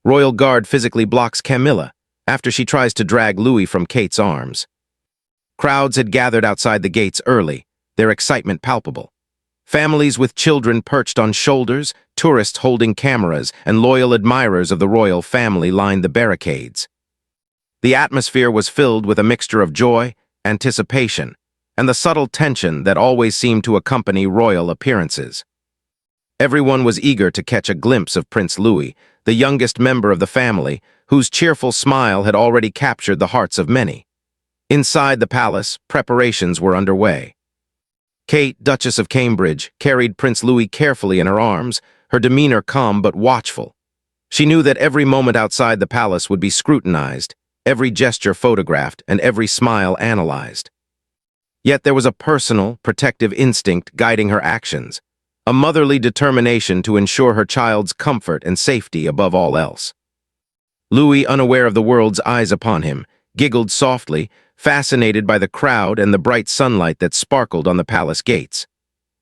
Royal Guard physically blocks Camilla after she tries to drag Louis from Kate's arms. Crowds had gathered outside the gates early, their excitement palpable. Families with children perched on shoulders, tourists holding cameras, and loyal admirers of the royal family lined the barricades. The atmosphere was filled with a mixture of joy, anticipation, and the subtle tension that always seemed to accompany royal appearances. Everyone was eager to catch a glimpse of Prince Louis, the youngest member of the family, whose cheerful smile had already captured the hearts of many. Inside the palace, preparations were underway. Kate, Duchess of Cambridge, carried Prince Louis carefully in her arms, her demeanor calm but watchful. She knew that every moment outside the palace would be scrutinized, every gesture photographed, and every smile analyzed. Yet there was a personal, protective instinct guiding her actions, a motherly determination to ensure her child's comfort and safety above all else. Louis, unaware of the world's eyes upon him, giggled softly, fascinated by the crowd and the bright sunlight that sparkled on the palace gates.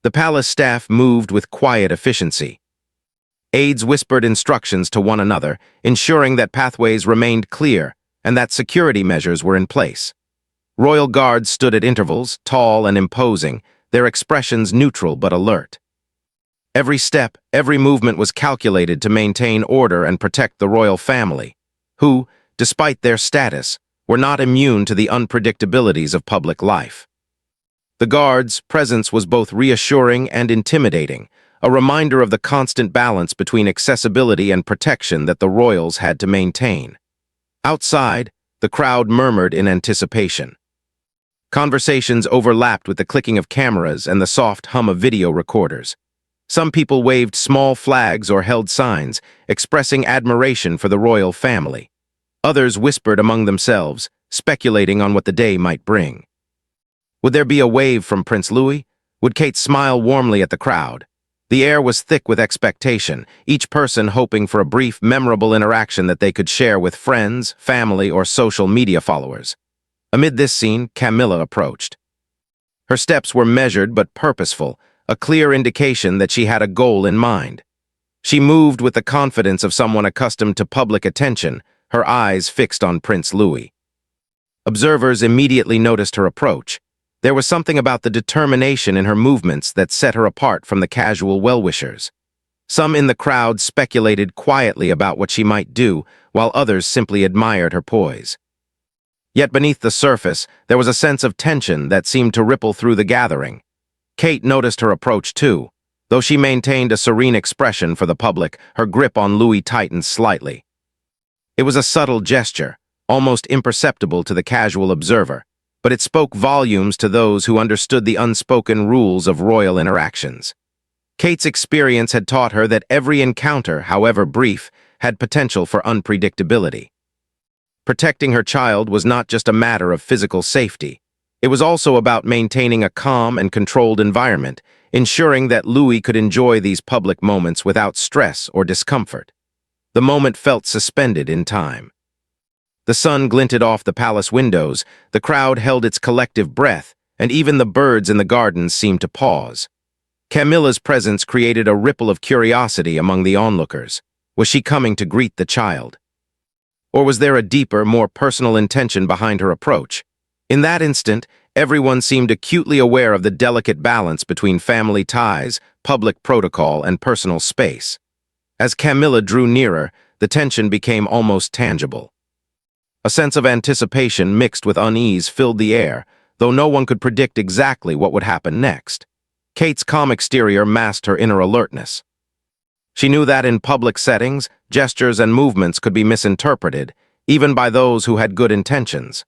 The palace staff moved with quiet efficiency. Aides whispered instructions to one another, ensuring that pathways remained clear and that security measures were in place. Royal guards stood at intervals, tall and imposing, their expressions neutral but alert. Every step, every movement was calculated to maintain order and protect the royal family, who, despite their status, were not immune to the unpredictabilities of public life. The guards' presence was both reassuring and intimidating, a reminder of the constant balance between accessibility and protection that the royals had to maintain. Outside, the crowd murmured in anticipation. Conversations overlapped with the clicking of cameras and the soft hum of video recorders. Some people waved small flags or held signs, expressing admiration for the royal family. Others whispered among themselves, speculating on what the day might bring. Would there be a wave from Prince Louis? Would Kate smile warmly at the crowd? The air was thick with expectation, each person hoping for a brief, memorable interaction that they could share with friends, family, or social media followers. Amid this scene, Camilla approached. Her steps were measured but purposeful, a clear indication that she had a goal in mind. She moved with the confidence of someone accustomed to public attention, her eyes fixed on Prince Louis. Observers immediately noticed her approach. There was something about the determination in her movements that set her apart from the casual well-wishers. Some in the crowd speculated quietly about what she might do, while others simply admired her poise. Yet beneath the surface, there was a sense of tension that seemed to ripple through the gathering. Kate noticed her approach too. Though she maintained a serene expression for the public, her grip on Louis tightened slightly. It was a subtle gesture, almost imperceptible to the casual observer, but it spoke volumes to those who understood the unspoken rules of royal interactions. Kate's experience had taught her that every encounter, however brief, had potential for unpredictability. Protecting her child was not just a matter of physical safety. It was also about maintaining a calm and controlled environment, ensuring that Louis could enjoy these public moments without stress or discomfort. The moment felt suspended in time. The sun glinted off the palace windows, the crowd held its collective breath, and even the birds in the gardens seemed to pause. Camilla's presence created a ripple of curiosity among the onlookers. Was she coming to greet the child? Or was there a deeper, more personal intention behind her approach? In that instant, everyone seemed acutely aware of the delicate balance between family ties, public protocol, and personal space. As Camilla drew nearer, the tension became almost tangible. A sense of anticipation mixed with unease filled the air, though no one could predict exactly what would happen next. Kate's calm exterior masked her inner alertness. She knew that in public settings, gestures and movements could be misinterpreted, even by those who had good intentions.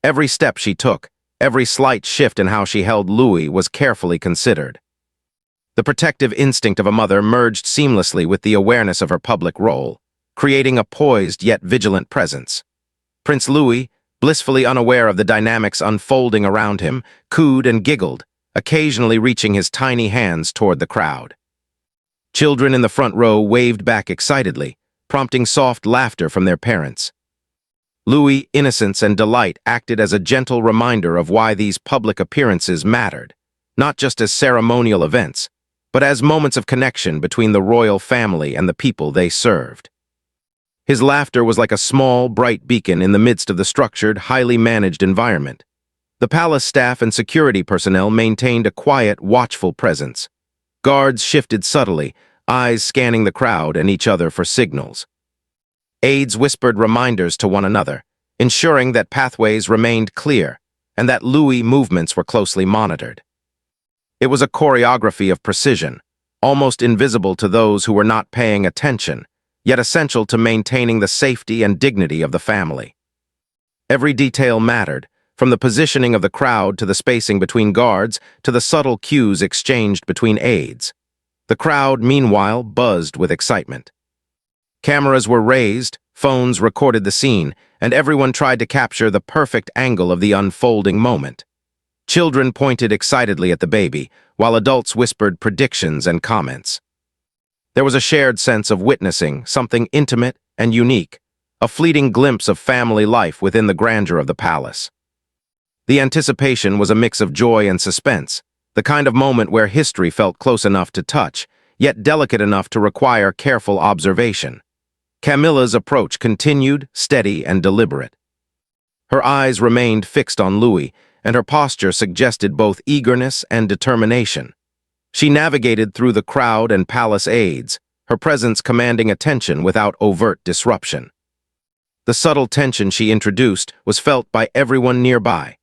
Every step she took, every slight shift in how she held Louis was carefully considered. The protective instinct of a mother merged seamlessly with the awareness of her public role, creating a poised yet vigilant presence. Prince Louis, blissfully unaware of the dynamics unfolding around him, cooed and giggled, occasionally reaching his tiny hands toward the crowd. Children in the front row waved back excitedly, prompting soft laughter from their parents. Louis' innocence and delight acted as a gentle reminder of why these public appearances mattered, not just as ceremonial events, but as moments of connection between the royal family and the people they served. His laughter was like a small, bright beacon in the midst of the structured, highly managed environment. The palace staff and security personnel maintained a quiet, watchful presence. Guards shifted subtly, eyes scanning the crowd and each other for signals. Aides whispered reminders to one another, ensuring that pathways remained clear and that Louis' movements were closely monitored. It was a choreography of precision, almost invisible to those who were not paying attention, yet essential to maintaining the safety and dignity of the family. Every detail mattered, from the positioning of the crowd to the spacing between guards to the subtle cues exchanged between aides. The crowd, meanwhile, buzzed with excitement. Cameras were raised, phones recorded the scene, and everyone tried to capture the perfect angle of the unfolding moment. Children pointed excitedly at the baby, while adults whispered predictions and comments. There was a shared sense of witnessing something intimate and unique, a fleeting glimpse of family life within the grandeur of the palace. The anticipation was a mix of joy and suspense, the kind of moment where history felt close enough to touch, yet delicate enough to require careful observation. Camilla's approach continued, steady and deliberate. Her eyes remained fixed on Louis, and her posture suggested both eagerness and determination. She navigated through the crowd and palace aides, her presence commanding attention without overt disruption. The subtle tension she introduced was felt by everyone nearby,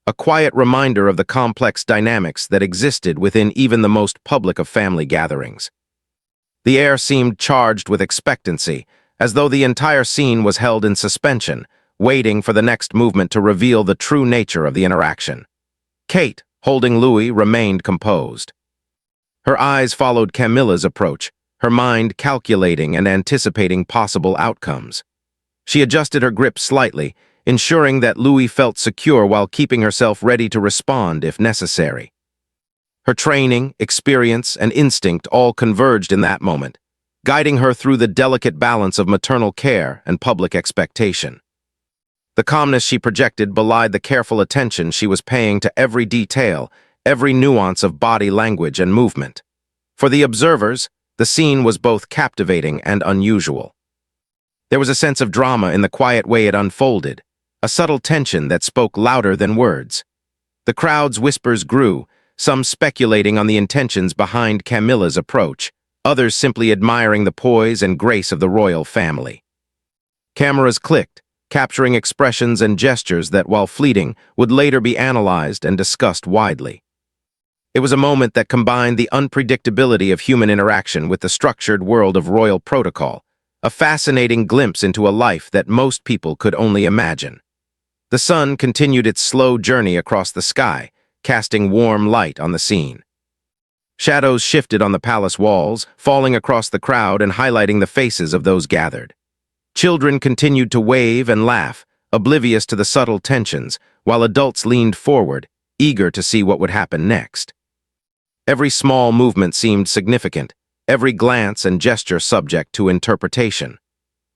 a quiet reminder of the complex dynamics that existed within even the most public of family gatherings. The air seemed charged with expectancy, as though the entire scene was held in suspension, waiting for the next movement to reveal the true nature of the interaction. Kate, holding Louis, remained composed. Her eyes followed Camilla's approach, her mind calculating and anticipating possible outcomes. She adjusted her grip slightly, ensuring that Louis felt secure while keeping herself ready to respond if necessary. Her training, experience, and instinct all converged in that moment, guiding her through the delicate balance of maternal care and public expectation. The calmness she projected belied the careful attention she was paying to every detail, every nuance of body language and movement. For the observers, the scene was both captivating and unusual. There was a sense of drama in the quiet way it unfolded, a subtle tension that spoke louder than words. The crowd's whispers grew, some speculating on the intentions behind Camilla's approach, others simply admiring the poise and grace of the royal family. Cameras clicked, capturing expressions and gestures that, while fleeting, would later be analyzed and discussed widely. It was a moment that combined the unpredictability of human interaction with the structured world of royal protocol, a fascinating glimpse into a life that most people could only imagine. The sun continued its slow journey across the sky, casting warm light on the scene. Shadows shifted on the palace walls, falling across the crowd and highlighting the faces of those gathered. Children continued to wave and laugh, oblivious to the subtle tensions, while adults leaned forward, eager to see what would happen next. Every small movement seemed significant, every glance and gesture subject to interpretation.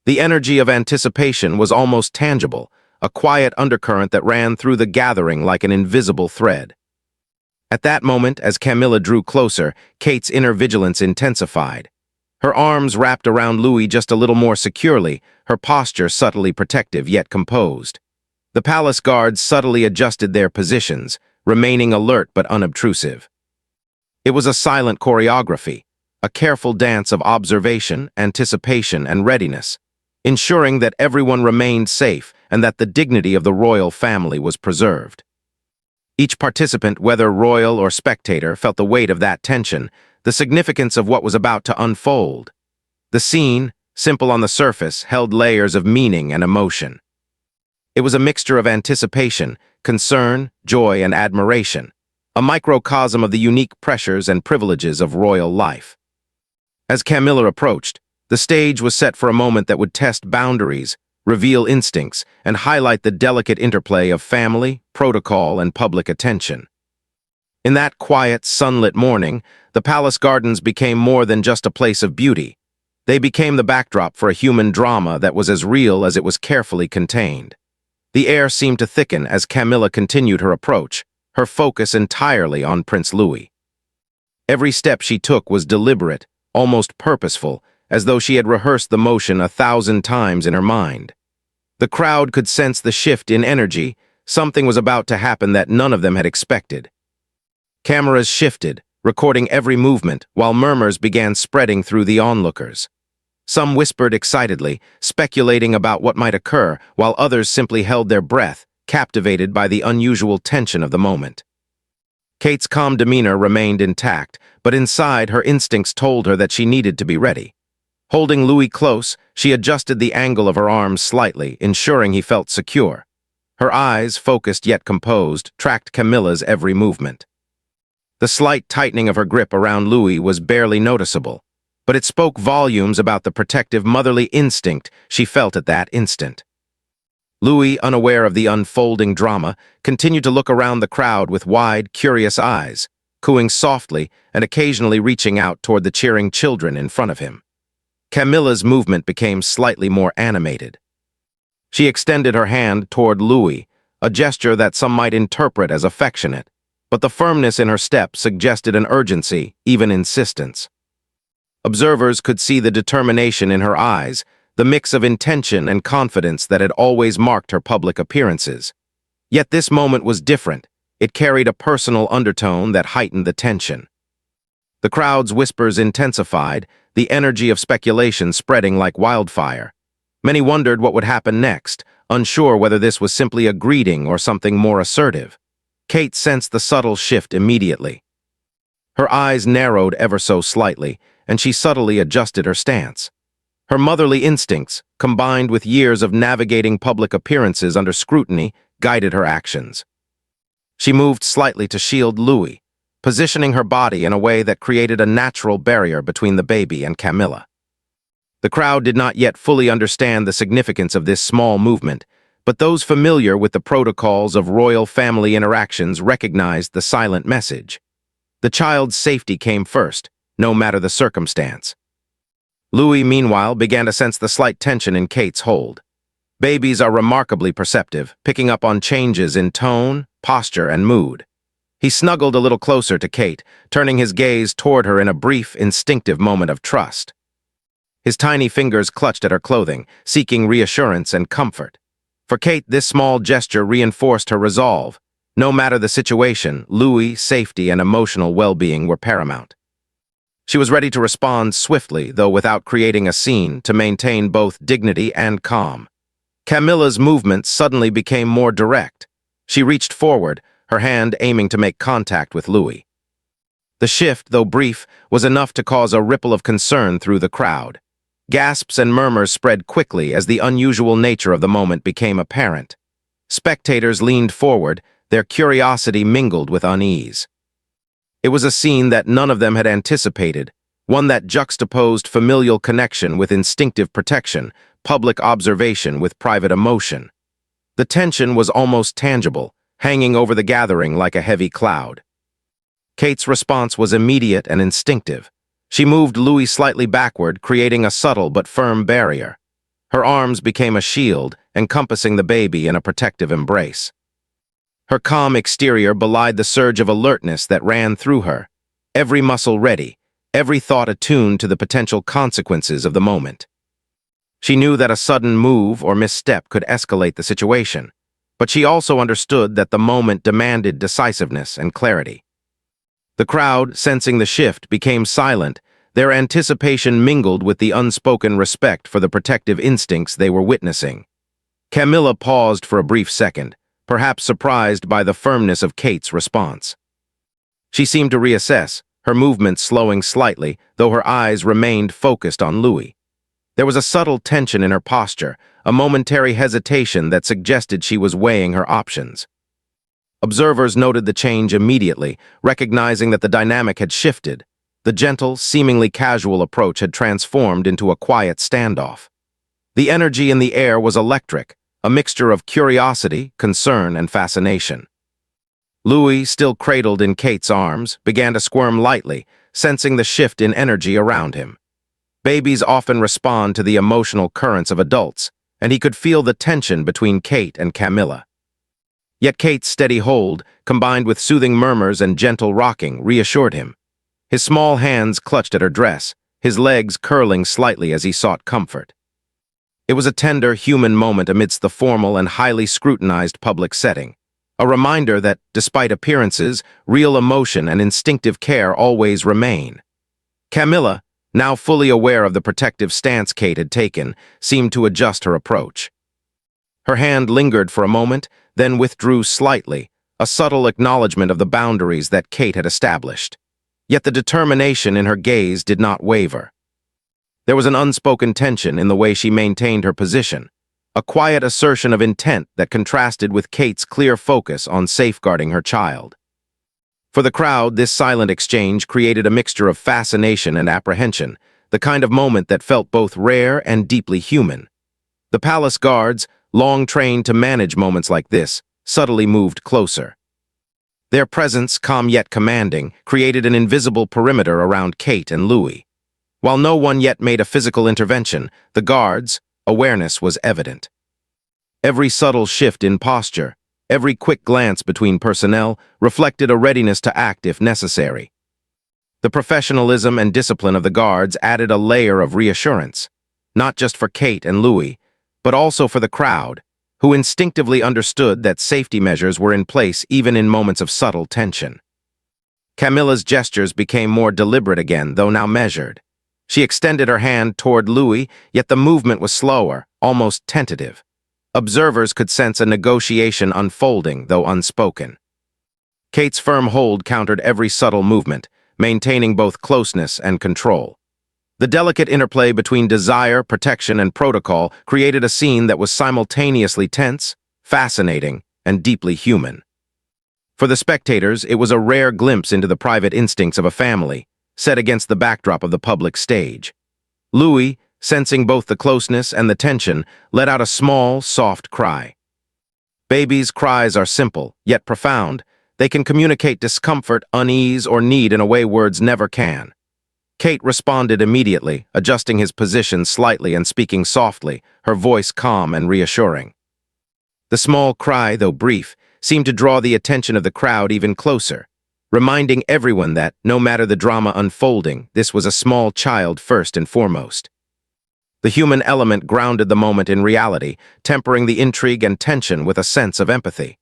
The energy of anticipation was almost tangible, a quiet undercurrent that ran through the gathering like an invisible thread. At that moment, as Camilla drew closer, Kate's inner vigilance intensified. Her arms wrapped around Louis just a little more securely, her posture subtly protective yet composed. The palace guards subtly adjusted their positions, remaining alert but unobtrusive. It was a silent choreography, a careful dance of observation, anticipation, and readiness, ensuring that everyone remained safe and that the dignity of the royal family was preserved. Each participant, whether royal or spectator, felt the weight of that tension, the significance of what was about to unfold. The scene, simple on the surface, held layers of meaning and emotion. It was a mixture of anticipation, concern, joy, and admiration, a microcosm of the unique pressures and privileges of royal life. As Camilla approached, the stage was set for a moment that would test boundaries, reveal instincts, and highlight the delicate interplay of family, protocol, and public attention. In that quiet, sunlit morning, the palace gardens became more than just a place of beauty. They became the backdrop for a human drama that was as real as it was carefully contained. The air seemed to thicken as Camilla continued her approach, her focus entirely on Prince Louis. Every step she took was deliberate, almost purposeful, as though she had rehearsed the motion 1,000 times in her mind. The crowd could sense the shift in energy. Something was about to happen that none of them had expected. Cameras shifted, recording every movement, while murmurs began spreading through the onlookers. Some whispered excitedly, speculating about what might occur, while others simply held their breath, captivated by the unusual tension of the moment. Kate's calm demeanor remained intact, but inside her instincts told her that she needed to be ready. Holding Louis close, she adjusted the angle of her arms slightly, ensuring he felt secure. Her eyes, focused yet composed, tracked Camilla's every movement. The slight tightening of her grip around Louis was barely noticeable, but it spoke volumes about the protective motherly instinct she felt at that instant. Louis, unaware of the unfolding drama, continued to look around the crowd with wide, curious eyes, cooing softly and occasionally reaching out toward the cheering children in front of him. Camilla's movement became slightly more animated. She extended her hand toward Louis, a gesture that some might interpret as affectionate, but the firmness in her step suggested an urgency, even insistence. Observers could see the determination in her eyes, the mix of intention and confidence that had always marked her public appearances. Yet this moment was different. It carried a personal undertone that heightened the tension. The crowd's whispers intensified, the energy of speculation spreading like wildfire. Many wondered what would happen next, unsure whether this was simply a greeting or something more assertive. Kate sensed the subtle shift immediately. Her eyes narrowed ever so slightly, and she subtly adjusted her stance. Her motherly instincts, combined with years of navigating public appearances under scrutiny, guided her actions. She moved slightly to shield Louis, positioning her body in a way that created a natural barrier between the baby and Camilla. The crowd did not yet fully understand the significance of this small movement, but those familiar with the protocols of royal family interactions recognized the silent message. The child's safety came first, no matter the circumstance. Louis, meanwhile, began to sense the slight tension in Kate's hold. Babies are remarkably perceptive, picking up on changes in tone, posture, and mood. He snuggled a little closer to Kate, turning his gaze toward her in a brief, instinctive moment of trust. His tiny fingers clutched at her clothing, seeking reassurance and comfort. For Kate, this small gesture reinforced her resolve. No matter the situation, Louis' safety and emotional well-being were paramount. She was ready to respond swiftly, though without creating a scene, to maintain both dignity and calm. Camilla's movements suddenly became more direct. She reached forward, her hand aiming to make contact with Louis. The shift, though brief, was enough to cause a ripple of concern through the crowd. Gasps and murmurs spread quickly as the unusual nature of the moment became apparent. Spectators leaned forward, their curiosity mingled with unease. It was a scene that none of them had anticipated, one that juxtaposed familial connection with instinctive protection, public observation with private emotion. The tension was almost tangible, hanging over the gathering like a heavy cloud. Kate's response was immediate and instinctive. She moved Louis slightly backward, creating a subtle but firm barrier. Her arms became a shield, encompassing the baby in a protective embrace. Her calm exterior belied the surge of alertness that ran through her, every muscle ready, every thought attuned to the potential consequences of the moment. She knew that a sudden move or misstep could escalate the situation, but she also understood that the moment demanded decisiveness and clarity. The crowd, sensing the shift, became silent, their anticipation mingled with the unspoken respect for the protective instincts they were witnessing. Camilla paused for a brief second, perhaps surprised by the firmness of Kate's response. She seemed to reassess, her movements slowing slightly, though her eyes remained focused on Louis. There was a subtle tension in her posture, a momentary hesitation that suggested she was weighing her options. Observers noted the change immediately, recognizing that the dynamic had shifted. The gentle, seemingly casual approach had transformed into a quiet standoff. The energy in the air was electric, a mixture of curiosity, concern, and fascination. Louis, still cradled in Kate's arms, began to squirm lightly, sensing the shift in energy around him. Babies often respond to the emotional currents of adults, and he could feel the tension between Kate and Camilla. Yet Kate's steady hold, combined with soothing murmurs and gentle rocking, reassured him. His small hands clutched at her dress, his legs curling slightly as he sought comfort. It was a tender, human moment amidst the formal and highly scrutinized public setting, a reminder that, despite appearances, real emotion and instinctive care always remain. Camilla, now fully aware of the protective stance Kate had taken, seemed to adjust her approach. Her hand lingered for a moment, then withdrew slightly, a subtle acknowledgement of the boundaries that Kate had established. Yet the determination in her gaze did not waver. There was an unspoken tension in the way she maintained her position, a quiet assertion of intent that contrasted with Kate's clear focus on safeguarding her child. For the crowd, this silent exchange created a mixture of fascination and apprehension, the kind of moment that felt both rare and deeply human. The palace guards, long trained to manage moments like this, subtly moved closer. Their presence, calm yet commanding, created an invisible perimeter around Kate and Louis. While no one yet made a physical intervention, the guards' awareness was evident. Every subtle shift in posture, every quick glance between personnel reflected a readiness to act if necessary. The professionalism and discipline of the guards added a layer of reassurance, not just for Kate and Louis, but also for the crowd, who instinctively understood that safety measures were in place even in moments of subtle tension. Camilla's gestures became more deliberate again, though now measured. She extended her hand toward Louis, yet the movement was slower, almost tentative. Observers could sense a negotiation unfolding, though unspoken. Kate's firm hold countered every subtle movement, maintaining both closeness and control. The delicate interplay between desire, protection, and protocol created a scene that was simultaneously tense, fascinating, and deeply human. For the spectators, it was a rare glimpse into the private instincts of a family, set against the backdrop of the public stage. Louis, sensing both the closeness and the tension, let out a small, soft cry. Babies' cries are simple, yet profound. They can communicate discomfort, unease, or need in a way words never can. Kate responded immediately, adjusting his position slightly and speaking softly, her voice calm and reassuring. The small cry, though brief, seemed to draw the attention of the crowd even closer, reminding everyone that, no matter the drama unfolding, this was a small child first and foremost. The human element grounded the moment in reality, tempering the intrigue and tension with a sense of empathy.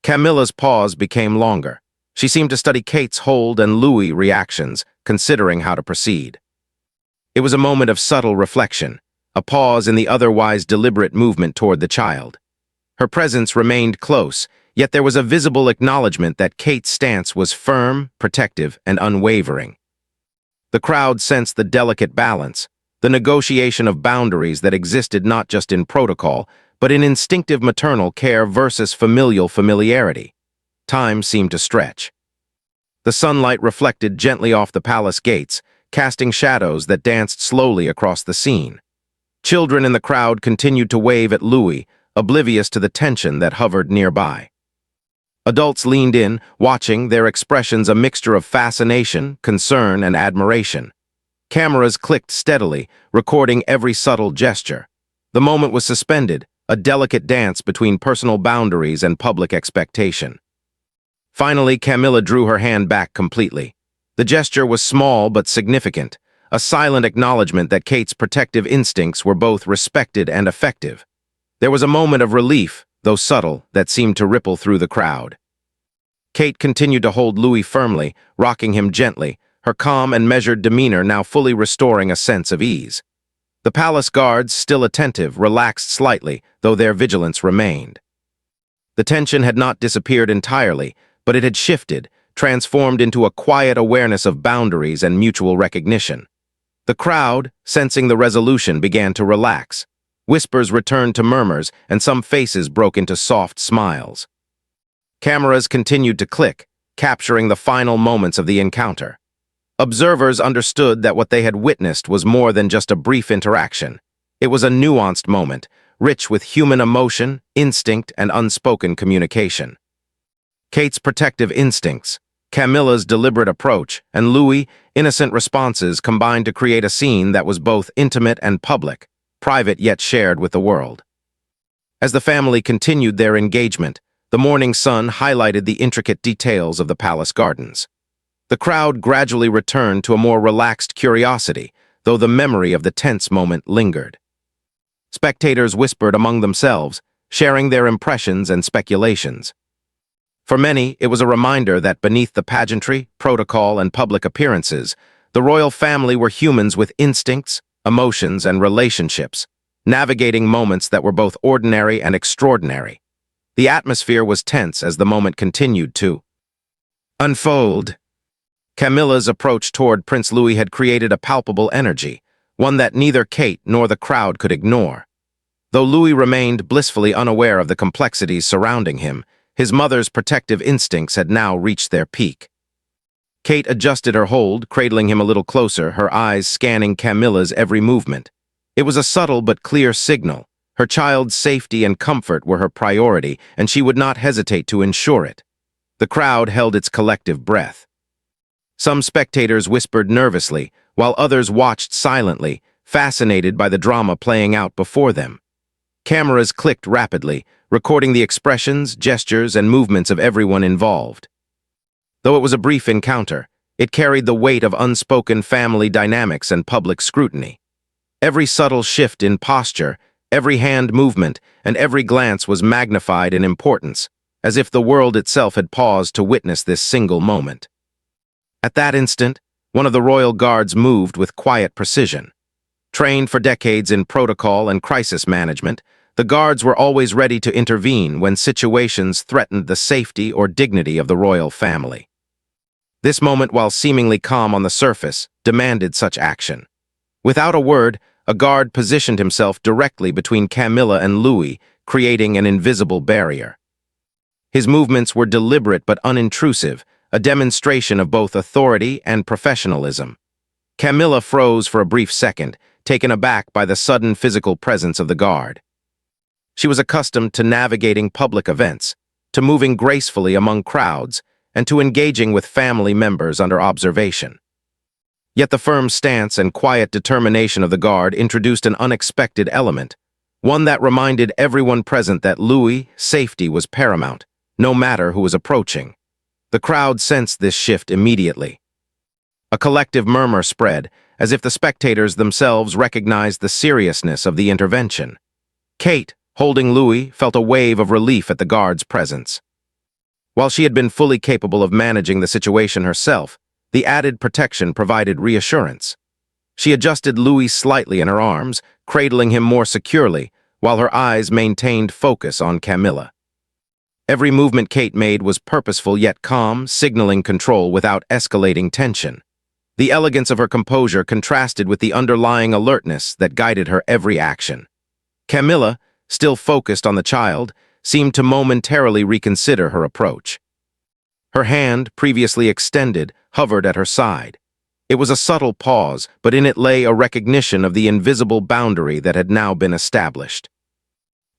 Camilla's pause became longer. She seemed to study Kate's hold and Louis' reactions, considering how to proceed. It was a moment of subtle reflection, a pause in the otherwise deliberate movement toward the child. Her presence remained close, yet there was a visible acknowledgement that Kate's stance was firm, protective, and unwavering. The crowd sensed the delicate balance, the negotiation of boundaries that existed not just in protocol, but in instinctive maternal care versus familial familiarity. Time seemed to stretch. The sunlight reflected gently off the palace gates, casting shadows that danced slowly across the scene. Children in the crowd continued to wave at Louis, oblivious to the tension that hovered nearby. Adults leaned in, watching, their expressions a mixture of fascination, concern, and admiration. Cameras clicked steadily, recording every subtle gesture. The moment was suspended, a delicate dance between personal boundaries and public expectation. Finally, Camilla drew her hand back completely. The gesture was small but significant, a silent acknowledgement that Kate's protective instincts were both respected and effective. There was a moment of relief, though subtle, that seemed to ripple through the crowd. Kate continued to hold Louis firmly, rocking him gently, her calm and measured demeanor now fully restoring a sense of ease. The palace guards, still attentive, relaxed slightly, though their vigilance remained. The tension had not disappeared entirely, but it had shifted, transformed into a quiet awareness of boundaries and mutual recognition. The crowd, sensing the resolution, began to relax. Whispers returned to murmurs, and some faces broke into soft smiles. Cameras continued to click, capturing the final moments of the encounter. Observers understood that what they had witnessed was more than just a brief interaction. It was a nuanced moment, rich with human emotion, instinct, and unspoken communication. Kate's protective instincts, Camilla's deliberate approach, and Louis' innocent responses combined to create a scene that was both intimate and public, private yet shared with the world. As the family continued their engagement, the morning sun highlighted the intricate details of the palace gardens. The crowd gradually returned to a more relaxed curiosity, though the memory of the tense moment lingered. Spectators whispered among themselves, sharing their impressions and speculations. For many, it was a reminder that beneath the pageantry, protocol, and public appearances, the royal family were humans with instincts, emotions, and relationships, navigating moments that were both ordinary and extraordinary. The atmosphere was tense as the moment continued to unfold. Camilla's approach toward Prince Louis had created a palpable energy, one that neither Kate nor the crowd could ignore. Though Louis remained blissfully unaware of the complexities surrounding him, his mother's protective instincts had now reached their peak. Kate adjusted her hold, cradling him a little closer, her eyes scanning Camilla's every movement. It was a subtle but clear signal. Her child's safety and comfort were her priority, and she would not hesitate to ensure it. The crowd held its collective breath. Some spectators whispered nervously, while others watched silently, fascinated by the drama playing out before them. Cameras clicked rapidly, recording the expressions, gestures, and movements of everyone involved. Though it was a brief encounter, it carried the weight of unspoken family dynamics and public scrutiny. Every subtle shift in posture, every hand movement, and every glance was magnified in importance, as if the world itself had paused to witness this single moment. At that instant, one of the royal guards moved with quiet precision. Trained for decades in protocol and crisis management, the guards were always ready to intervene when situations threatened the safety or dignity of the royal family. This moment, while seemingly calm on the surface, demanded such action. Without a word, a guard positioned himself directly between Camilla and Louis, creating an invisible barrier. His movements were deliberate but unintrusive, a demonstration of both authority and professionalism. Camilla froze for a brief second, taken aback by the sudden physical presence of the guard. She was accustomed to navigating public events, to moving gracefully among crowds, and to engaging with family members under observation. Yet the firm stance and quiet determination of the guard introduced an unexpected element, one that reminded everyone present that Louis' safety was paramount, no matter who was approaching. The crowd sensed this shift immediately. A collective murmur spread, as if the spectators themselves recognized the seriousness of the intervention. Kate, holding Louis, felt a wave of relief at the guard's presence. While she had been fully capable of managing the situation herself, the added protection provided reassurance. She adjusted Louis slightly in her arms, cradling him more securely, while her eyes maintained focus on Camilla. Every movement Kate made was purposeful yet calm, signaling control without escalating tension. The elegance of her composure contrasted with the underlying alertness that guided her every action. Camilla, still focused on the child, seemed to momentarily reconsider her approach. Her hand, previously extended, hovered at her side. It was a subtle pause, but in it lay a recognition of the invisible boundary that had now been established.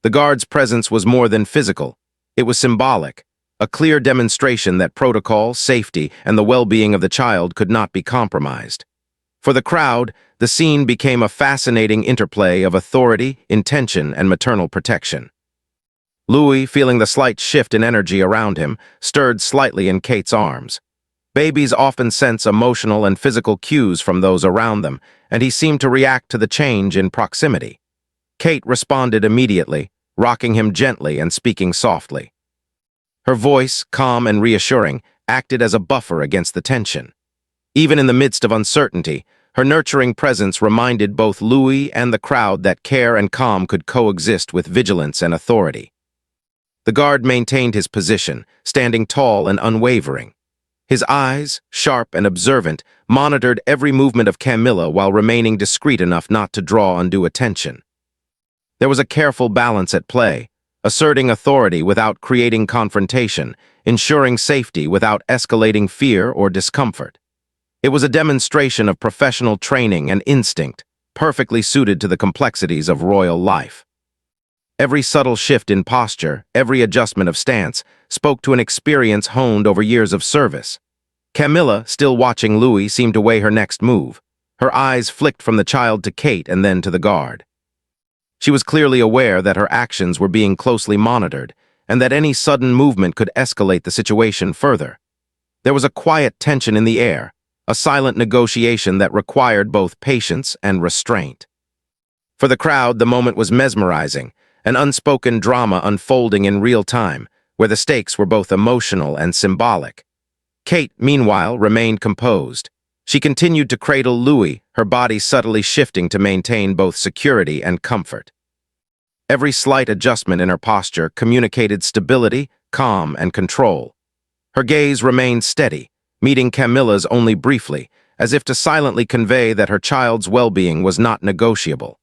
The guard's presence was more than physical. It was symbolic, a clear demonstration that protocol, safety, and the well-being of the child could not be compromised. For the crowd, the scene became a fascinating interplay of authority, intention, and maternal protection. Louis, feeling the slight shift in energy around him, stirred slightly in Kate's arms. Babies often sense emotional and physical cues from those around them, and he seemed to react to the change in proximity. Kate responded immediately, rocking him gently and speaking softly. Her voice, calm and reassuring, acted as a buffer against the tension. Even in the midst of uncertainty, her nurturing presence reminded both Louis and the crowd that care and calm could coexist with vigilance and authority. The guard maintained his position, standing tall and unwavering. His eyes, sharp and observant, monitored every movement of Camilla while remaining discreet enough not to draw undue attention. There was a careful balance at play, asserting authority without creating confrontation, ensuring safety without escalating fear or discomfort. It was a demonstration of professional training and instinct, perfectly suited to the complexities of royal life. Every subtle shift in posture, every adjustment of stance, spoke to an experience honed over years of service. Camilla, still watching Louis, seemed to weigh her next move. Her eyes flicked from the child to Kate and then to the guard. She was clearly aware that her actions were being closely monitored, and that any sudden movement could escalate the situation further. There was a quiet tension in the air, a silent negotiation that required both patience and restraint. For the crowd, the moment was mesmerizing, an unspoken drama unfolding in real time, where the stakes were both emotional and symbolic. Kate, meanwhile, remained composed. She continued to cradle Louis, her body subtly shifting to maintain both security and comfort. Every slight adjustment in her posture communicated stability, calm, and control. Her gaze remained steady, meeting Camilla's only briefly, as if to silently convey that her child's well-being was not negotiable.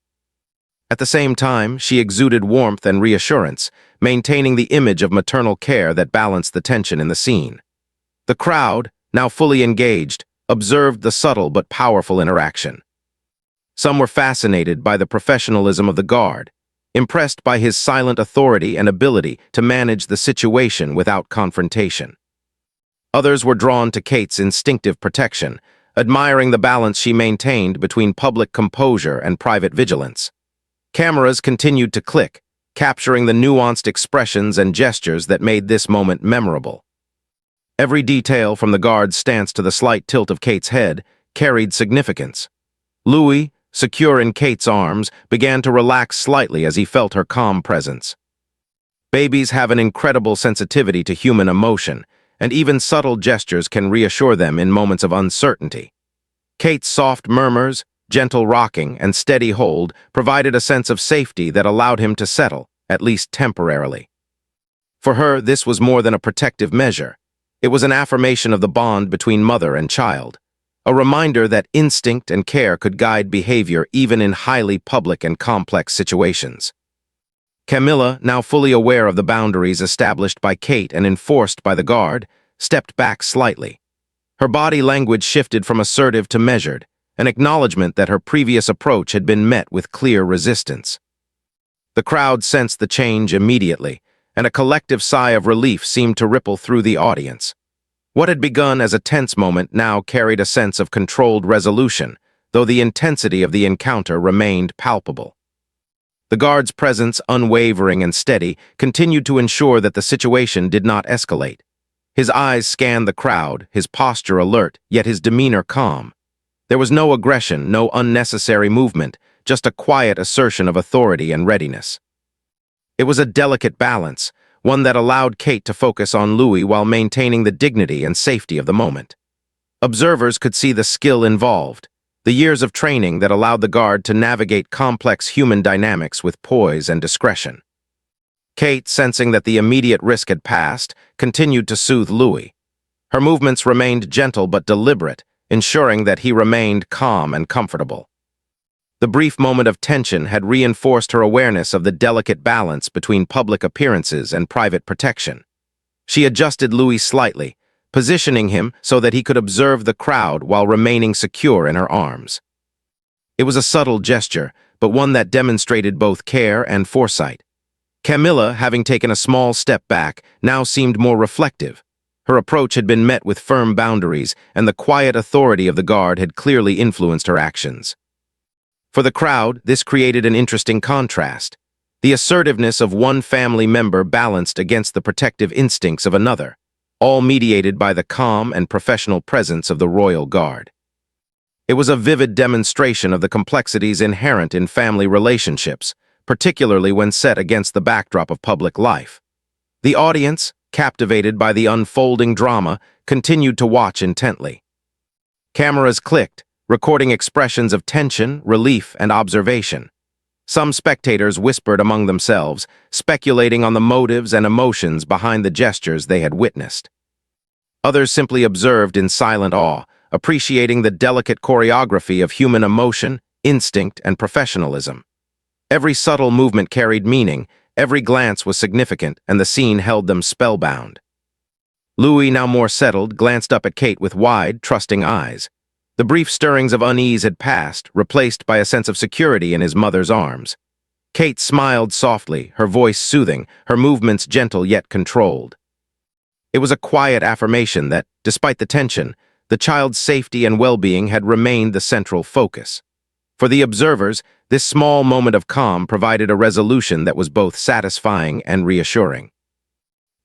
At the same time, she exuded warmth and reassurance, maintaining the image of maternal care that balanced the tension in the scene. The crowd, now fully engaged, observed the subtle but powerful interaction. Some were fascinated by the professionalism of the guard, impressed by his silent authority and ability to manage the situation without confrontation. Others were drawn to Kate's instinctive protection, admiring the balance she maintained between public composure and private vigilance. Cameras continued to click, capturing the nuanced expressions and gestures that made this moment memorable. Every detail, from the guard's stance to the slight tilt of Kate's head, carried significance. Louis, secure in Kate's arms, began to relax slightly as he felt her calm presence. Babies have an incredible sensitivity to human emotion, and even subtle gestures can reassure them in moments of uncertainty. Kate's soft murmurs, gentle rocking, and steady hold provided a sense of safety that allowed him to settle, at least temporarily. For her, this was more than a protective measure. It was an affirmation of the bond between mother and child, a reminder that instinct and care could guide behavior even in highly public and complex situations. Camilla, now fully aware of the boundaries established by Kate and enforced by the guard, stepped back slightly. Her body language shifted from assertive to measured, an acknowledgement that her previous approach had been met with clear resistance. The crowd sensed the change immediately, and a collective sigh of relief seemed to ripple through the audience. What had begun as a tense moment now carried a sense of controlled resolution, though the intensity of the encounter remained palpable. The guard's presence, unwavering and steady, continued to ensure that the situation did not escalate. His eyes scanned the crowd, his posture alert, yet his demeanor calm. There was no aggression, no unnecessary movement, just a quiet assertion of authority and readiness. It was a delicate balance, one that allowed Kate to focus on Louis while maintaining the dignity and safety of the moment. Observers could see the skill involved, the years of training that allowed the guard to navigate complex human dynamics with poise and discretion. Kate, sensing that the immediate risk had passed, continued to soothe Louis. Her movements remained gentle but deliberate, ensuring that he remained calm and comfortable. The brief moment of tension had reinforced her awareness of the delicate balance between public appearances and private protection. She adjusted Louis slightly, positioning him so that he could observe the crowd while remaining secure in her arms. It was a subtle gesture, but one that demonstrated both care and foresight. Camilla, having taken a small step back, now seemed more reflective. Her approach had been met with firm boundaries, and the quiet authority of the guard had clearly influenced her actions. For the crowd, this created an interesting contrast. The assertiveness of one family member balanced against the protective instincts of another, all mediated by the calm and professional presence of the royal guard. It was a vivid demonstration of the complexities inherent in family relationships, particularly when set against the backdrop of public life. The audience, captivated by the unfolding drama, continued to watch intently. Cameras clicked, recording expressions of tension, relief, and observation. Some spectators whispered among themselves, speculating on the motives and emotions behind the gestures they had witnessed. Others simply observed in silent awe, appreciating the delicate choreography of human emotion, instinct, and professionalism. Every subtle movement carried meaning, every glance was significant, and the scene held them spellbound. Louis, now more settled, glanced up at Kate with wide, trusting eyes. The brief stirrings of unease had passed, replaced by a sense of security in his mother's arms. Kate smiled softly, her voice soothing, her movements gentle yet controlled. It was a quiet affirmation that, despite the tension, the child's safety and well-being had remained the central focus. For the observers, this small moment of calm provided a resolution that was both satisfying and reassuring.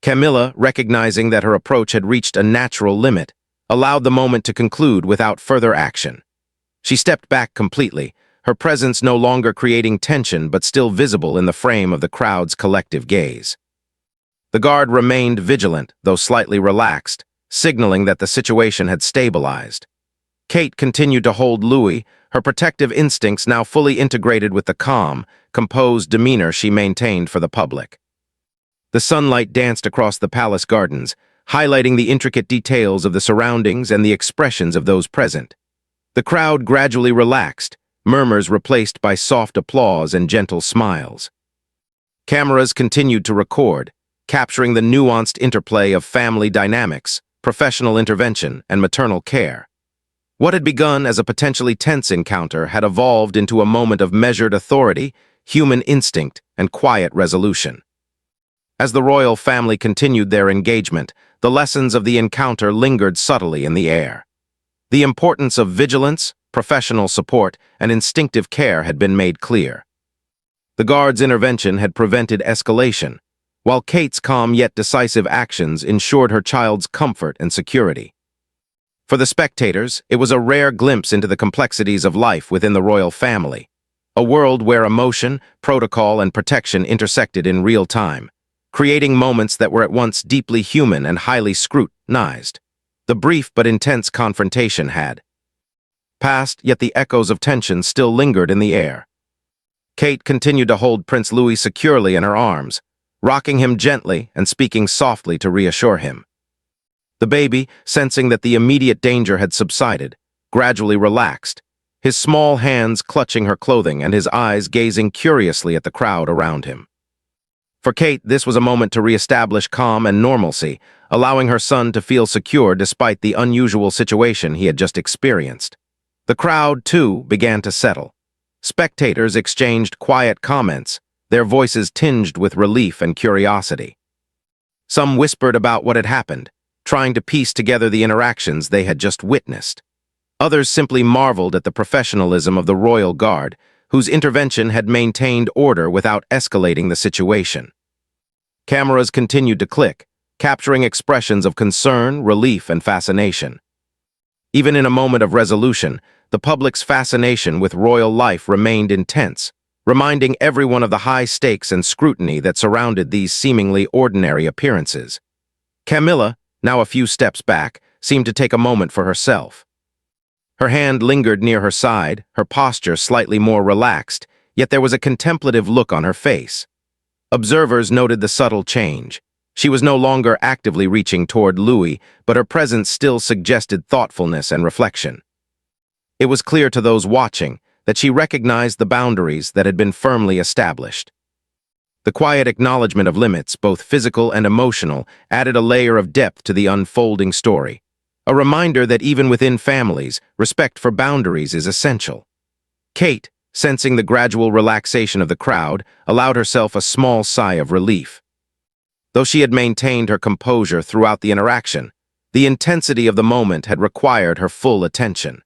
Camilla, recognizing that her approach had reached a natural limit, allowed the moment to conclude without further action. She stepped back completely, her presence no longer creating tension but still visible in the frame of the crowd's collective gaze. The guard remained vigilant, though slightly relaxed, signaling that the situation had stabilized. Kate continued to hold Louis, her protective instincts now fully integrated with the calm, composed demeanor she maintained for the public. The sunlight danced across the palace gardens, highlighting the intricate details of the surroundings and the expressions of those present. The crowd gradually relaxed, murmurs replaced by soft applause and gentle smiles. Cameras continued to record, capturing the nuanced interplay of family dynamics, professional intervention, and maternal care. What had begun as a potentially tense encounter had evolved into a moment of measured authority, human instinct, and quiet resolution. As the royal family continued their engagement, the lessons of the encounter lingered subtly in the air. The importance of vigilance, professional support, and instinctive care had been made clear. The guard's intervention had prevented escalation, while Kate's calm yet decisive actions ensured her child's comfort and security. For the spectators, it was a rare glimpse into the complexities of life within the royal family, a world where emotion, protocol, and protection intersected in real time, creating moments that were at once deeply human and highly scrutinized. The brief but intense confrontation had passed, yet the echoes of tension still lingered in the air. Kate continued to hold Prince Louis securely in her arms, rocking him gently and speaking softly to reassure him. The baby, sensing that the immediate danger had subsided, gradually relaxed, his small hands clutching her clothing and his eyes gazing curiously at the crowd around him. For Kate, this was a moment to reestablish calm and normalcy, allowing her son to feel secure despite the unusual situation he had just experienced. The crowd, too, began to settle. Spectators exchanged quiet comments, their voices tinged with relief and curiosity. Some whispered about what had happened, trying to piece together the interactions they had just witnessed. Others simply marveled at the professionalism of the royal guard, whose intervention had maintained order without escalating the situation. Cameras continued to click, capturing expressions of concern, relief, and fascination. Even in a moment of resolution, the public's fascination with royal life remained intense, reminding everyone of the high stakes and scrutiny that surrounded these seemingly ordinary appearances. Camilla, now a few steps back, seemed to take a moment for herself. Her hand lingered near her side, her posture slightly more relaxed, yet there was a contemplative look on her face. Observers noted the subtle change. She was no longer actively reaching toward Louis, but her presence still suggested thoughtfulness and reflection. It was clear to those watching that she recognized the boundaries that had been firmly established. The quiet acknowledgement of limits, both physical and emotional, added a layer of depth to the unfolding story, a reminder that even within families, respect for boundaries is essential. Kate, sensing the gradual relaxation of the crowd, allowed herself a small sigh of relief. Though she had maintained her composure throughout the interaction, the intensity of the moment had required her full attention.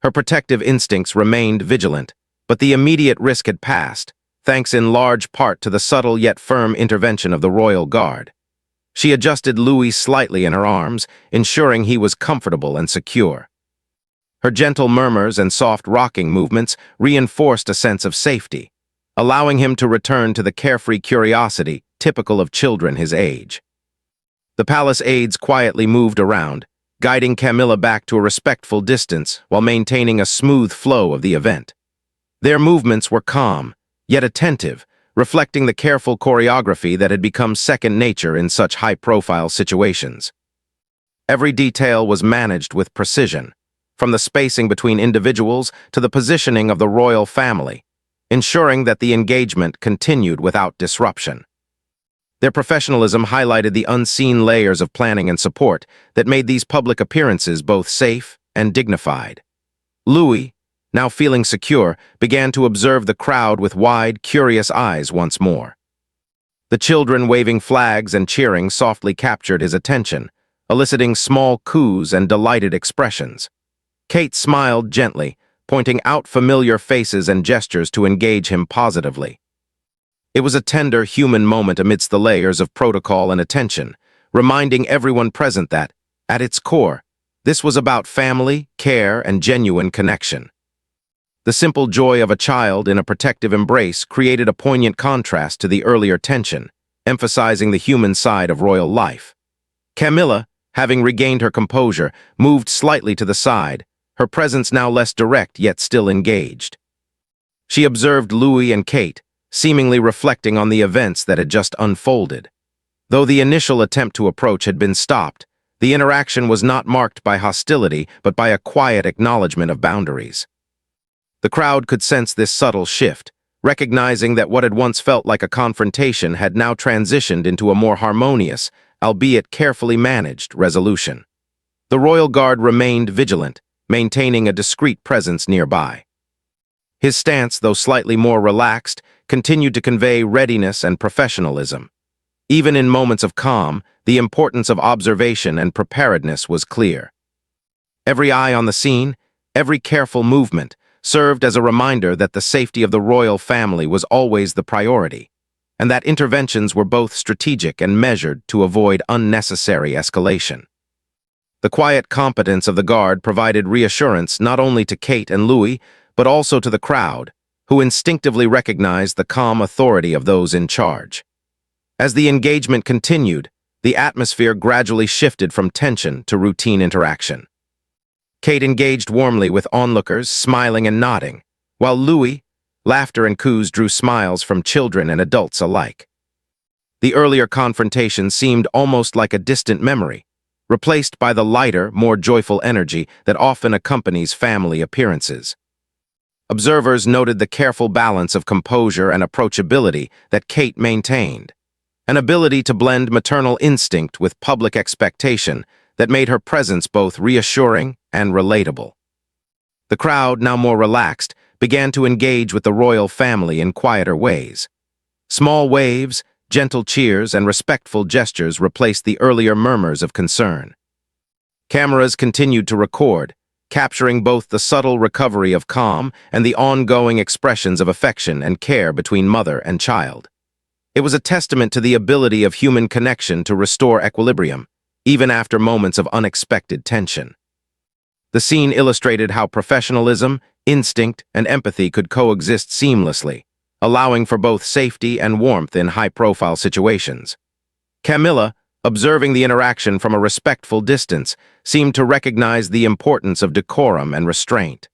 Her protective instincts remained vigilant, but the immediate risk had passed, thanks in large part to the subtle yet firm intervention of the royal guard. She adjusted Louis slightly in her arms, ensuring he was comfortable and secure. Her gentle murmurs and soft rocking movements reinforced a sense of safety, allowing him to return to the carefree curiosity typical of children his age. The palace aides quietly moved around, guiding Camilla back to a respectful distance while maintaining a smooth flow of the event. Their movements were calm, yet attentive, reflecting the careful choreography that had become second nature in such high-profile situations. Every detail was managed with precision, from the spacing between individuals to the positioning of the royal family, ensuring that the engagement continued without disruption. Their professionalism highlighted the unseen layers of planning and support that made these public appearances both safe and dignified. Louis, now feeling secure, began to observe the crowd with wide, curious eyes once more. The children waving flags and cheering softly captured his attention, eliciting small coos and delighted expressions. Kate smiled gently, pointing out familiar faces and gestures to engage him positively. It was a tender human moment amidst the layers of protocol and attention, reminding everyone present that, at its core, This was about family, care, and genuine connection. The simple joy of a child in a protective embrace created a poignant contrast to the earlier tension, emphasizing the human side of royal life. Camilla, having regained her composure, moved slightly to the side, her presence now less direct yet still engaged. She observed Louis and Kate, seemingly reflecting on the events that had just unfolded. Though the initial attempt to approach had been stopped, the interaction was not marked by hostility but by a quiet acknowledgement of boundaries. The crowd could sense this subtle shift, recognizing that what had once felt like a confrontation had now transitioned into a more harmonious, albeit carefully managed, resolution. The royal guard remained vigilant, maintaining a discreet presence nearby. His stance, though slightly more relaxed, continued to convey readiness and professionalism. Even in moments of calm, the importance of observation and preparedness was clear. Every eye on the scene, every careful movement, served as a reminder that the safety of the royal family was always the priority, and that interventions were both strategic and measured to avoid unnecessary escalation. The quiet competence of the guard provided reassurance not only to Kate and Louis, but also to the crowd, who instinctively recognized the calm authority of those in charge. As the engagement continued, the atmosphere gradually shifted from tension to routine interaction. Kate engaged warmly with onlookers, smiling and nodding, while Louis, laughter and coos drew smiles from children and adults alike. The earlier confrontation seemed almost like a distant memory, replaced by the lighter, more joyful energy that often accompanies family appearances. Observers noted the careful balance of composure and approachability that Kate maintained, an ability to blend maternal instinct with public expectation that made her presence both reassuring and relatable. The crowd, now more relaxed, began to engage with the royal family in quieter ways. Small waves, gentle cheers, and respectful gestures replaced the earlier murmurs of concern. Cameras continued to record, capturing both the subtle recovery of calm and the ongoing expressions of affection and care between mother and child. It was a testament to the ability of human connection to restore equilibrium, even after moments of unexpected tension. The scene illustrated how professionalism, instinct, and empathy could coexist seamlessly, allowing for both safety and warmth in high-profile situations. Camilla, observing the interaction from a respectful distance, seemed to recognize the importance of decorum and restraint.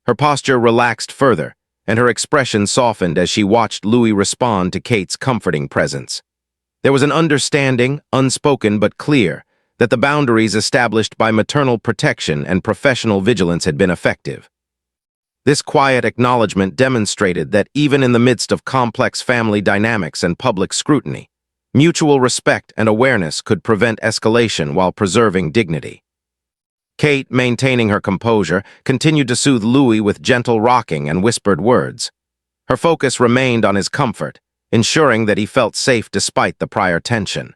Her posture relaxed further, and her expression softened as she watched Louis respond to Kate's comforting presence. There was an understanding, unspoken but clear, that the boundaries established by maternal protection and professional vigilance had been effective. This quiet acknowledgement demonstrated that even in the midst of complex family dynamics and public scrutiny, mutual respect and awareness could prevent escalation while preserving dignity. Kate, maintaining her composure, continued to soothe Louis with gentle rocking and whispered words. Her focus remained on his comfort, ensuring that he felt safe despite the prior tension.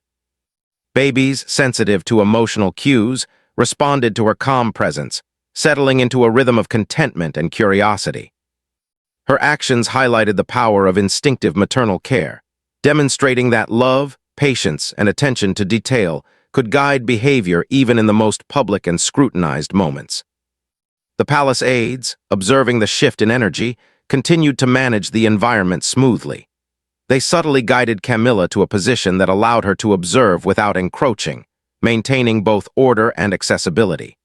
Babies, sensitive to emotional cues, responded to her calm presence, settling into a rhythm of contentment and curiosity. Her actions highlighted the power of instinctive maternal care, demonstrating that love, patience, and attention to detail could guide behavior even in the most public and scrutinized moments. The palace aides, observing the shift in energy, continued to manage the environment smoothly. They subtly guided Camilla to a position that allowed her to observe without encroaching, maintaining both order and accessibility.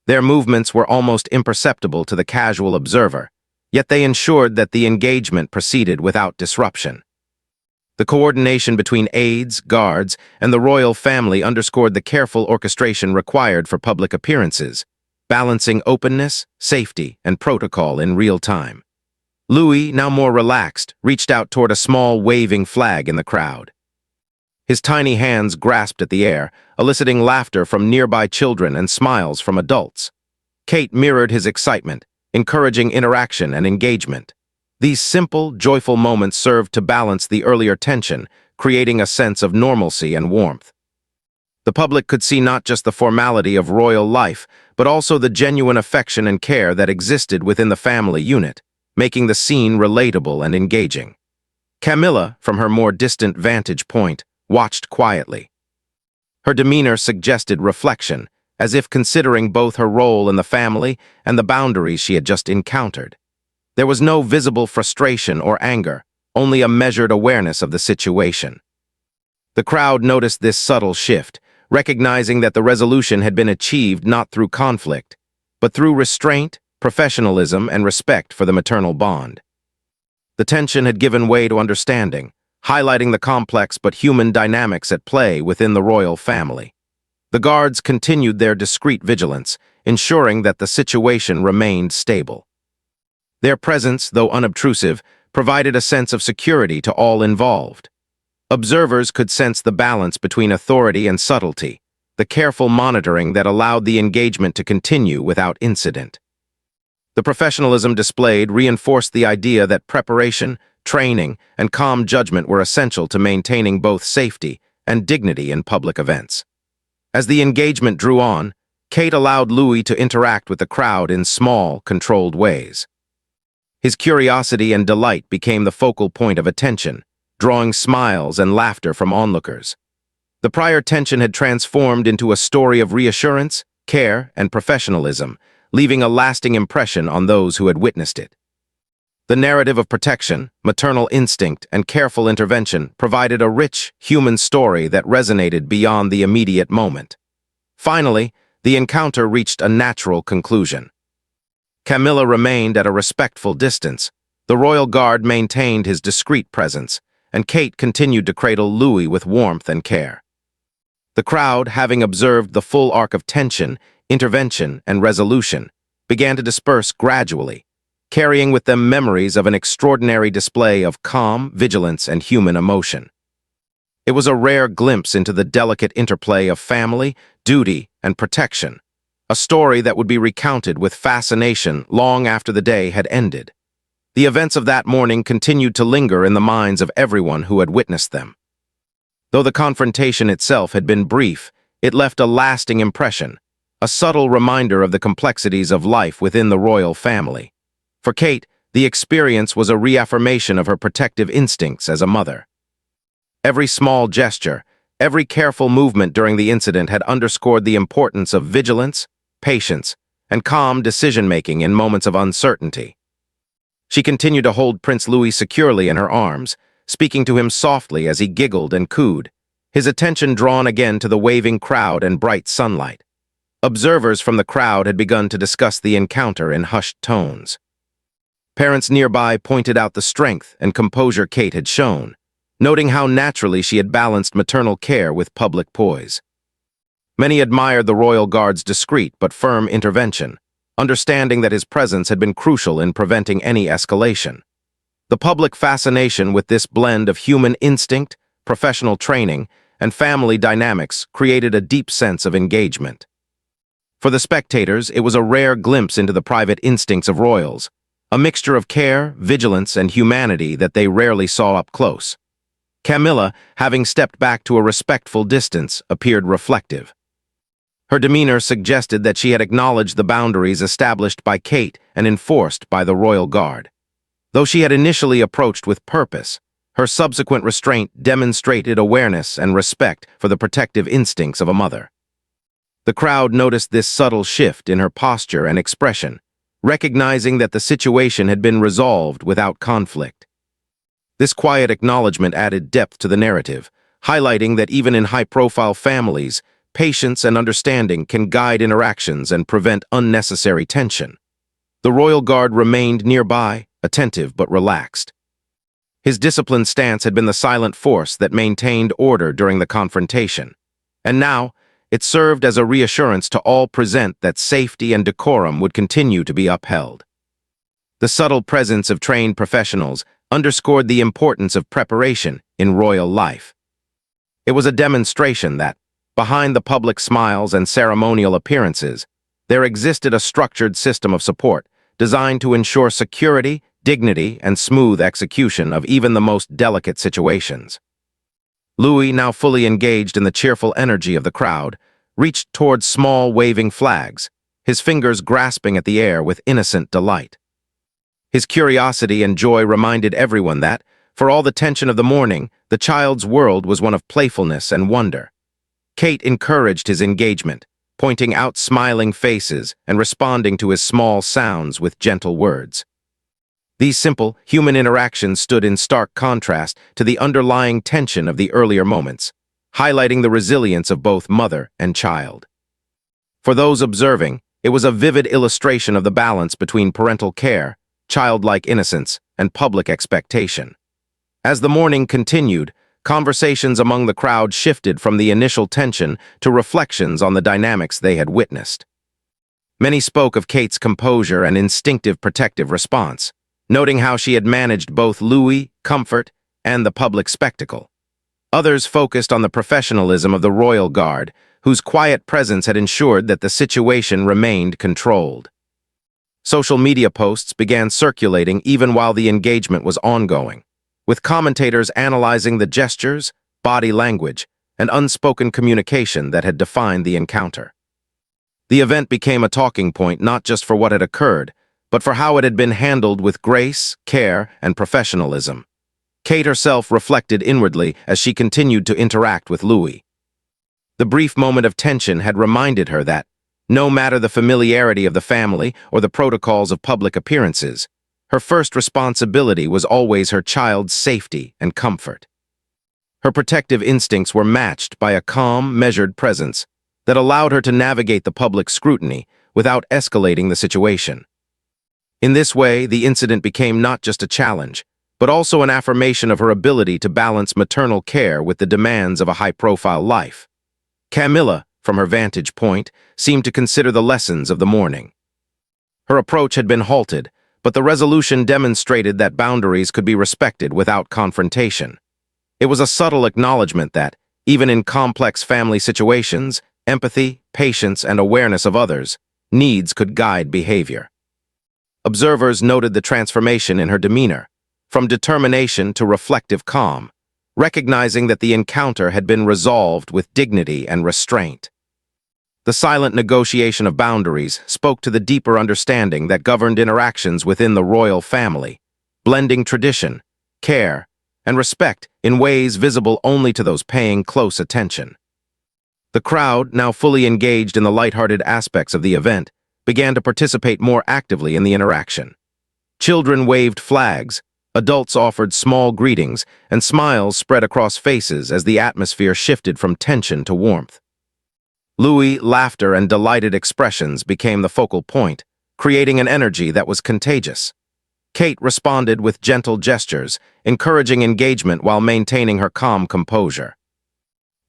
Their movements were almost imperceptible to the casual observer, yet they ensured that the engagement proceeded without disruption. The coordination between aides, guards, and the royal family underscored the careful orchestration required for public appearances, balancing openness, safety, and protocol in real time. Louis, now more relaxed, reached out toward a small waving flag in the crowd. His tiny hands grasped at the air, eliciting laughter from nearby children and smiles from adults. Kate mirrored his excitement, encouraging interaction and engagement. These simple, joyful moments served to balance the earlier tension, creating a sense of normalcy and warmth. The public could see not just the formality of royal life, but also the genuine affection and care that existed within the family unit, making the scene relatable and engaging. Camilla, from her more distant vantage point, watched quietly. Her demeanor suggested reflection, as if considering both her role in the family and the boundaries she had just encountered. There was no visible frustration or anger, only a measured awareness of the situation. The crowd noticed this subtle shift, recognizing that the resolution had been achieved not through conflict, but through restraint, professionalism, and respect for the maternal bond. The tension had given way to understanding, highlighting the complex but human dynamics at play within the royal family. The guards continued their discreet vigilance, ensuring that the situation remained stable. Their presence, though unobtrusive, provided a sense of security to all involved. Observers could sense the balance between authority and subtlety, the careful monitoring that allowed the engagement to continue without incident. The professionalism displayed reinforced the idea that preparation, training, and calm judgment were essential to maintaining both safety and dignity in public events. As the engagement drew on, Kate allowed Louis to interact with the crowd in small, controlled ways. His curiosity and delight became the focal point of attention, drawing smiles and laughter from onlookers. The prior tension had transformed into a story of reassurance, care, and professionalism, leaving a lasting impression on those who had witnessed it. The narrative of protection, maternal instinct, and careful intervention provided a rich, human story that resonated beyond the immediate moment. Finally, the encounter reached a natural conclusion. Camilla remained at a respectful distance, the royal guard maintained his discreet presence, and Kate continued to cradle Louis with warmth and care. The crowd, having observed the full arc of tension, intervention, and resolution, began to disperse gradually, carrying with them memories of an extraordinary display of calm, vigilance, and human emotion. It was a rare glimpse into the delicate interplay of family, duty, and protection, a story that would be recounted with fascination long after the day had ended. The events of that morning continued to linger in the minds of everyone who had witnessed them. Though the confrontation itself had been brief, it left a lasting impression, a subtle reminder of the complexities of life within the royal family. For Kate, the experience was a reaffirmation of her protective instincts as a mother. Every small gesture, every careful movement during the incident had underscored the importance of vigilance, patience, and calm decision-making in moments of uncertainty. She continued to hold Prince Louis securely in her arms, speaking to him softly as he giggled and cooed, his attention drawn again to the waving crowd and bright sunlight. Observers from the crowd had begun to discuss the encounter in hushed tones. Parents nearby pointed out the strength and composure Kate had shown, noting how naturally she had balanced maternal care with public poise. Many admired the royal guard's discreet but firm intervention, understanding that his presence had been crucial in preventing any escalation. The public fascination with this blend of human instinct, professional training, and family dynamics created a deep sense of engagement. For the spectators, it was a rare glimpse into the private instincts of royals, a mixture of care, vigilance, and humanity that they rarely saw up close. Camilla, having stepped back to a respectful distance, appeared reflective. Her demeanor suggested that she had acknowledged the boundaries established by Kate and enforced by the royal guard. Though she had initially approached with purpose, her subsequent restraint demonstrated awareness and respect for the protective instincts of a mother. The crowd noticed this subtle shift in her posture and expression, recognizing that the situation had been resolved without conflict. This quiet acknowledgement added depth to the narrative, highlighting that even in high-profile families, patience and understanding can guide interactions and prevent unnecessary tension. The royal guard remained nearby, attentive but relaxed. His disciplined stance had been the silent force that maintained order during the confrontation, and now it served as a reassurance to all present that safety and decorum would continue to be upheld. The subtle presence of trained professionals underscored the importance of preparation in royal life. It was a demonstration that, behind the public smiles and ceremonial appearances, there existed a structured system of support designed to ensure security, dignity, and smooth execution of even the most delicate situations. Louis, now fully engaged in the cheerful energy of the crowd, reached towards small waving flags, his fingers grasping at the air with innocent delight. His curiosity and joy reminded everyone that, for all the tension of the morning, the child's world was one of playfulness and wonder. Kate encouraged his engagement, pointing out smiling faces and responding to his small sounds with gentle words. These simple, human interactions stood in stark contrast to the underlying tension of the earlier moments, highlighting the resilience of both mother and child. For those observing, it was a vivid illustration of the balance between parental care, childlike innocence, and public expectation. As the morning continued, conversations among the crowd shifted from the initial tension to reflections on the dynamics they had witnessed. Many spoke of Kate's composure and instinctive protective response, noting how she had managed both Louis, comfort, and the public spectacle. Others focused on the professionalism of the royal guard, whose quiet presence had ensured that the situation remained controlled. Social media posts began circulating even while the engagement was ongoing, with commentators analyzing the gestures, body language, and unspoken communication that had defined the encounter. The event became a talking point not just for what had occurred, but for how it had been handled with grace, care, and professionalism. Kate herself reflected inwardly as she continued to interact with Louis. The brief moment of tension had reminded her that, no matter the familiarity of the family or the protocols of public appearances, her first responsibility was always her child's safety and comfort. Her protective instincts were matched by a calm, measured presence that allowed her to navigate the public scrutiny without escalating the situation. In this way, the incident became not just a challenge, but also an affirmation of her ability to balance maternal care with the demands of a high-profile life. Camilla, from her vantage point, seemed to consider the lessons of the morning. Her approach had been halted, but the resolution demonstrated that boundaries could be respected without confrontation. It was a subtle acknowledgement that, even in complex family situations, empathy, patience, and awareness of others' needs could guide behavior. Observers noted the transformation in her demeanor, from determination to reflective calm, recognizing that the encounter had been resolved with dignity and restraint. The silent negotiation of boundaries spoke to the deeper understanding that governed interactions within the royal family, blending tradition, care, and respect in ways visible only to those paying close attention. The crowd, now fully engaged in the lighthearted aspects of the event, began to participate more actively in the interaction. Children waved flags, adults offered small greetings, and smiles spread across faces as the atmosphere shifted from tension to warmth. Louis' laughter and delighted expressions became the focal point, creating an energy that was contagious. Kate responded with gentle gestures, encouraging engagement while maintaining her calm composure.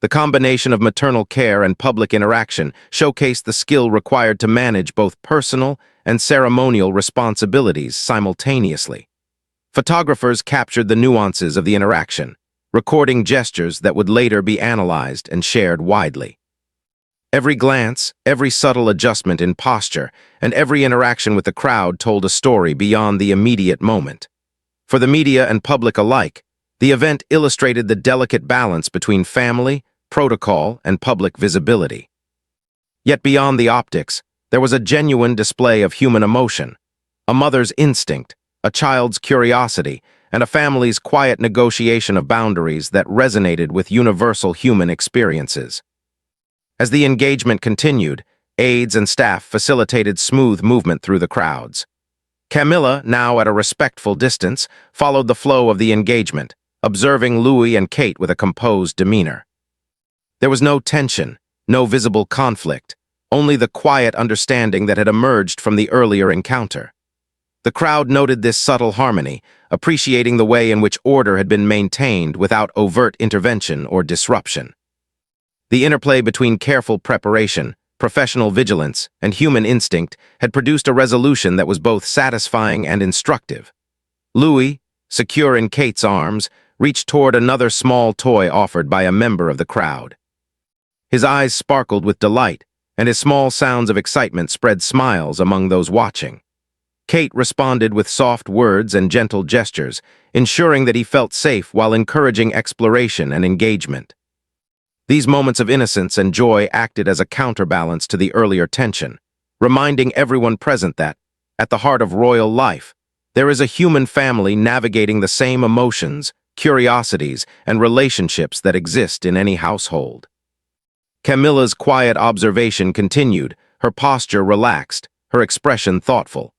The combination of maternal care and public interaction showcased the skill required to manage both personal and ceremonial responsibilities simultaneously. Photographers captured the nuances of the interaction, recording gestures that would later be analyzed and shared widely. Every glance, every subtle adjustment in posture, and every interaction with the crowd told a story beyond the immediate moment. For the media and public alike, the event illustrated the delicate balance between family, protocol, and public visibility. Yet beyond the optics, there was a genuine display of human emotion, a mother's instinct, a child's curiosity, and a family's quiet negotiation of boundaries that resonated with universal human experiences. As the engagement continued, aides and staff facilitated smooth movement through the crowds. Camilla, now at a respectful distance, followed the flow of the engagement, observing Louis and Kate with a composed demeanor. There was no tension, no visible conflict, only the quiet understanding that had emerged from the earlier encounter. The crowd noted this subtle harmony, appreciating the way in which order had been maintained without overt intervention or disruption. The interplay between careful preparation, professional vigilance, and human instinct had produced a resolution that was both satisfying and instructive. Louis, secure in Kate's arms, reached toward another small toy offered by a member of the crowd. His eyes sparkled with delight, and his small sounds of excitement spread smiles among those watching. Kate responded with soft words and gentle gestures, ensuring that he felt safe while encouraging exploration and engagement. These moments of innocence and joy acted as a counterbalance to the earlier tension, reminding everyone present that, at the heart of royal life, there is a human family navigating the same emotions, curiosities, and relationships that exist in any household. Camilla's quiet observation continued, her posture relaxed, her expression thoughtful.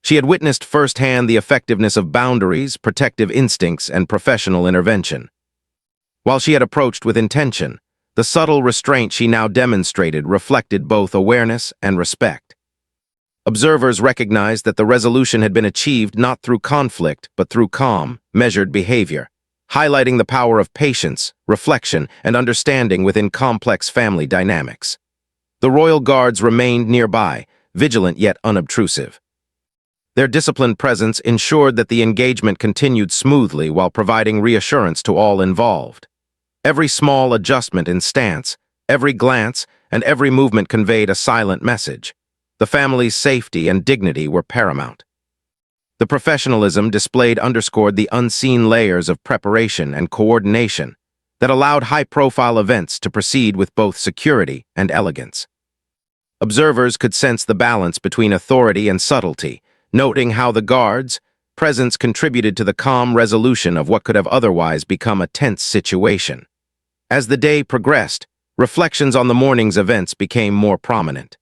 She had witnessed firsthand the effectiveness of boundaries, protective instincts, and professional intervention. While she had approached with intention, the subtle restraint she now demonstrated reflected both awareness and respect. Observers recognized that the resolution had been achieved not through conflict, but through calm, measured behavior, highlighting the power of patience, reflection, and understanding within complex family dynamics. The royal guards remained nearby, vigilant yet unobtrusive. Their disciplined presence ensured that the engagement continued smoothly while providing reassurance to all involved. Every small adjustment in stance, every glance, and every movement conveyed a silent message. The family's safety and dignity were paramount. The professionalism displayed underscored the unseen layers of preparation and coordination that allowed high-profile events to proceed with both security and elegance. Observers could sense the balance between authority and subtlety, noting how the guards' presence contributed to the calm resolution of what could have otherwise become a tense situation. As the day progressed, reflections on the morning's events became more prominent.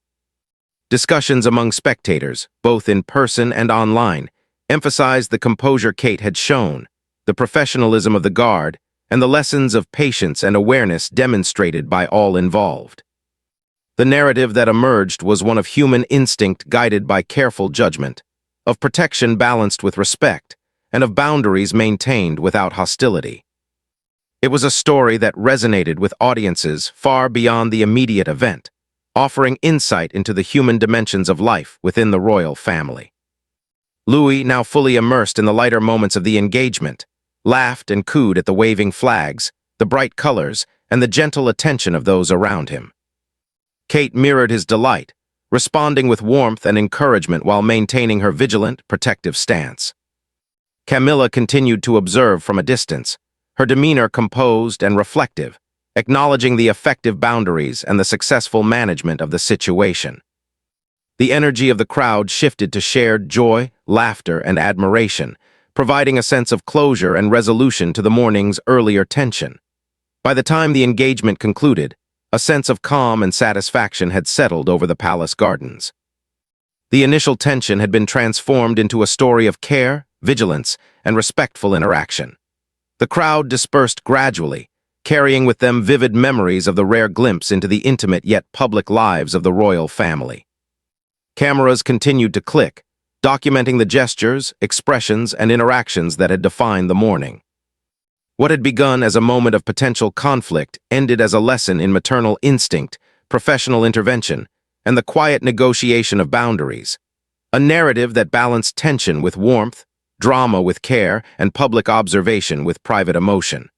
Discussions among spectators, both in person and online, emphasized the composure Kate had shown, the professionalism of the guard, and the lessons of patience and awareness demonstrated by all involved. The narrative that emerged was one of human instinct guided by careful judgment, of protection balanced with respect, and of boundaries maintained without hostility. It was a story that resonated with audiences far beyond the immediate event, offering insight into the human dimensions of life within the royal family. Louis, now fully immersed in the lighter moments of the engagement, laughed and cooed at the waving flags, the bright colors, and the gentle attention of those around him. Kate mirrored his delight, responding with warmth and encouragement while maintaining her vigilant, protective stance. Camilla continued to observe from a distance, her demeanor composed and reflective, acknowledging the effective boundaries and the successful management of the situation. The energy of the crowd shifted to shared joy, laughter, and admiration, providing a sense of closure and resolution to the morning's earlier tension. By the time the engagement concluded, a sense of calm and satisfaction had settled over the palace gardens. The initial tension had been transformed into a story of care, vigilance, and respectful interaction. The crowd dispersed gradually, carrying with them vivid memories of the rare glimpse into the intimate yet public lives of the royal family. Cameras continued to click, documenting the gestures, expressions, and interactions that had defined the morning. What had begun as a moment of potential conflict ended as a lesson in maternal instinct, professional intervention, and the quiet negotiation of boundaries, a narrative that balanced tension with warmth, drama with care, and public observation with private emotion.